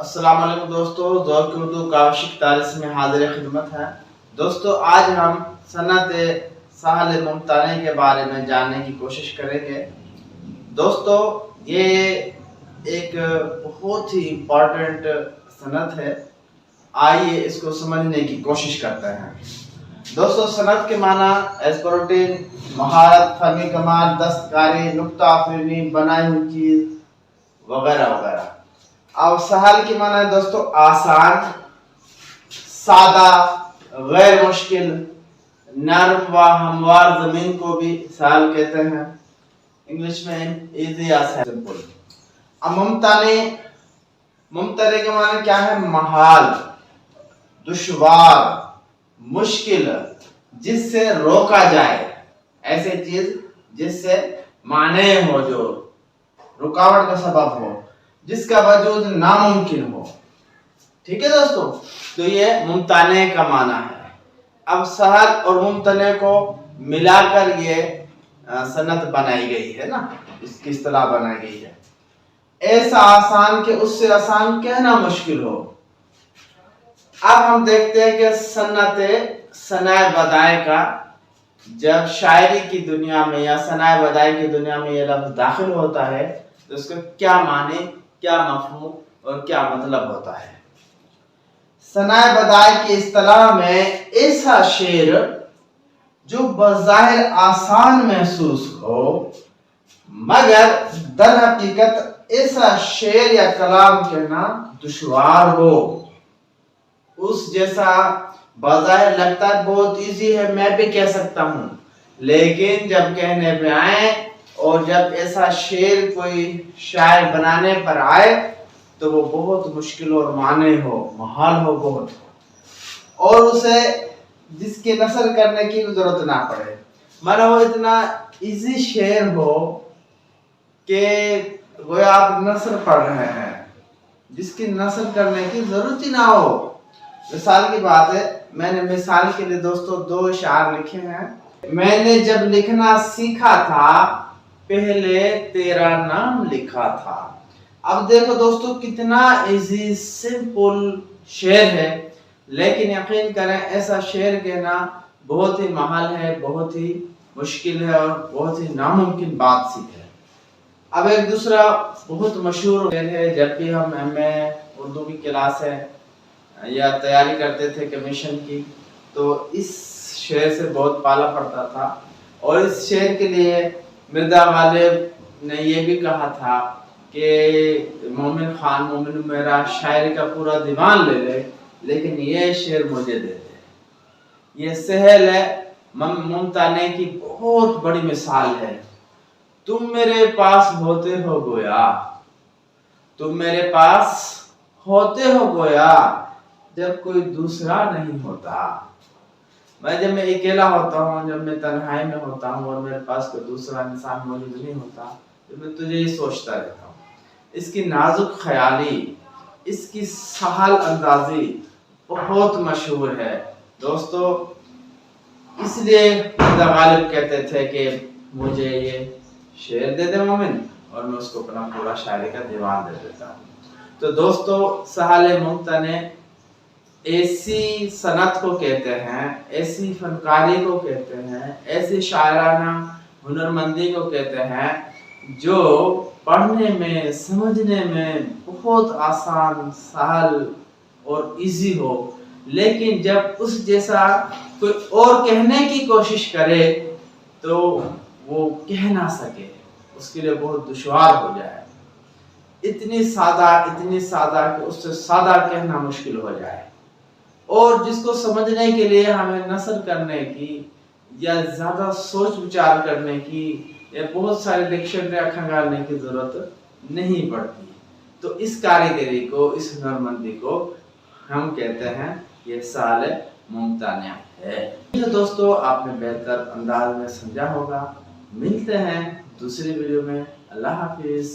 السلام علیکم دوستو، ذوق کی اردو کاوشک تالس میں حاضر خدمت ہے۔ دوستو آج ہم صنعت سہل ممتنع کے بارے میں جاننے کی کوشش کریں گے۔ دوستو یہ ایک بہت ہی امپورٹنٹ صنعت ہے، آئیے اس کو سمجھنے کی کوشش کرتے ہیں۔ دوستو صنعت کے معنی ایکسپرٹین، مہارت، فنی کمال، دستکاری، نکتہ آفرینی، بنائی ہوئی چیز وغیرہ وغیرہ۔ اب سہل کی معنی ہے دوستو آسان، سادہ، غیر مشکل، نرم و ہموار زمین کو بھی سہل کہتے ہیں، انگلش میں ایزی یا سمپل۔ اب ممتنع کے معنی کیا ہے؟ محال، دشوار، مشکل، جس سے روکا جائے، ایسی چیز جس سے مانع ہو، جو رکاوٹ کا سبب ہو، جس کا وجود ناممکن ہو۔ ٹھیک ہے دوستو، تو یہ ممتنع کا معنی ہے۔ اب سہل اور ممتنع کو ملا کر یہ صنعت بنائی گئی ہے نا، اس کی اصطلاح بنائی گئی ہے۔ ایسا آسان کہ اس سے آسان کہنا مشکل ہو۔ اب ہم دیکھتے ہیں کہ صنع بدائع کا جب شاعری کی دنیا میں یا صنع بدائع کی دنیا میں یہ لفظ داخل ہوتا ہے تو اس کا کیا معنی، کیا مفہوم اور کیا مطلب ہوتا ہے۔ صنع بدائع کی اصطلاح میں ایسا شعر جو بظاہر آسان محسوس ہو مگر در حقیقت ایسا شعر یا کلام کہنا دشوار ہو۔ اس جیسا بظاہر لگتا ہے بہت ایزی ہے، میں بھی کہہ سکتا ہوں، لیکن جب کہنے پہ آئے اور جب ایسا شعر کوئی شاعر بنانے پر آئے تو وہ بہت مشکل اور معنی ہو، محال ہو بہت، اور اسے جس کے نثر کرنے کی ضرورت نہ پڑے، مانا وہ اتنا ایزی شعر ہو کہ گویا آپ نثر پڑھ رہے ہیں، جس کی نثر کرنے کی ضرورت ہی نہ ہو۔ مثال کی بات ہے، میں نے مثال کے لیے دوستو 2 اشعار لکھے ہیں۔ میں نے جب لکھنا سیکھا تھا پہلے تیرا نام لکھا تھا۔ اب دیکھو دوستو کتنا ایزی سمپل شعر ہے، لیکن یقین کریں ایسا شعر کہنا بہت ہی محال ہے، بہت ہی مشکل ہے اور بہت ہی ناممکن بات سی ہے۔ اب ایک دوسرا بہت مشہور شعر ہے، جب بھی ہم ایم.اے اردو کی کلاس ہے یا تیاری کرتے تھے کمیشن کی تو اس شعر سے بہت پالا پڑتا تھا، اور اس شعر کے لیے مرزا غالب نے یہ بھی کہا تھا کہ مومن خان مومن میرا شاعری کا پورا دیوان لے لے لیکن یہ شعر مجھے دے دے۔ یہ سہل ہے ممتنع کی بہت بڑی مثال ہے۔ تم میرے پاس ہوتے ہو گویا، تم میرے پاس ہوتے ہو گویا جب کوئی دوسرا نہیں ہوتا۔ جب میں اکیلا ہوتا ہوں، جب میں تنہائی میں ہوتا ہوں اور میرے پاس کوئی دوسرا انسان موجود نہیں ہوتا تو میں تجھے ہی سوچتا رہتا ہوں۔ اس کی نازک خیالی، اس کی سہل اندازی بہت مشہور ہے دوستو۔ اس لیے مرزا غالب کہتے تھے کہ مجھے یہ شعر دے دے مومن اور میں اس کو اپنا پورا شاعری کا دیوان دے دیتا ہوں۔ تو دوستو سہل ممتنع ایسی صنعت کو کہتے ہیں، ایسی فنکاری کو کہتے ہیں، ایسی شاعرانہ ہنرمندی کو کہتے ہیں جو پڑھنے میں، سمجھنے میں بہت آسان، سہل اور ایزی ہو، لیکن جب اس جیسا کوئی اور کہنے کی کوشش کرے تو وہ کہہ نہ سکے، اس کے لیے بہت دشوار ہو جائے، اتنی سادہ کہ اس سے سادہ کہنا مشکل ہو جائے۔ اور جس کو سمجھنے کے لیے ہمیں نثر کرنے کی یا زیادہ سوچ وچار کرنے کی یا بہت سارے ڈکشنری کھنگالنے کی ضرورت نہیں پڑتی، تو اس کاریگری کو، اس ہنرمندی کو ہم کہتے ہیں یہ سہل ممتنع ہے۔ دوستو آپ نے بہتر انداز میں سمجھا ہوگا۔ ملتے ہیں دوسری ویڈیو میں۔ اللہ حافظ۔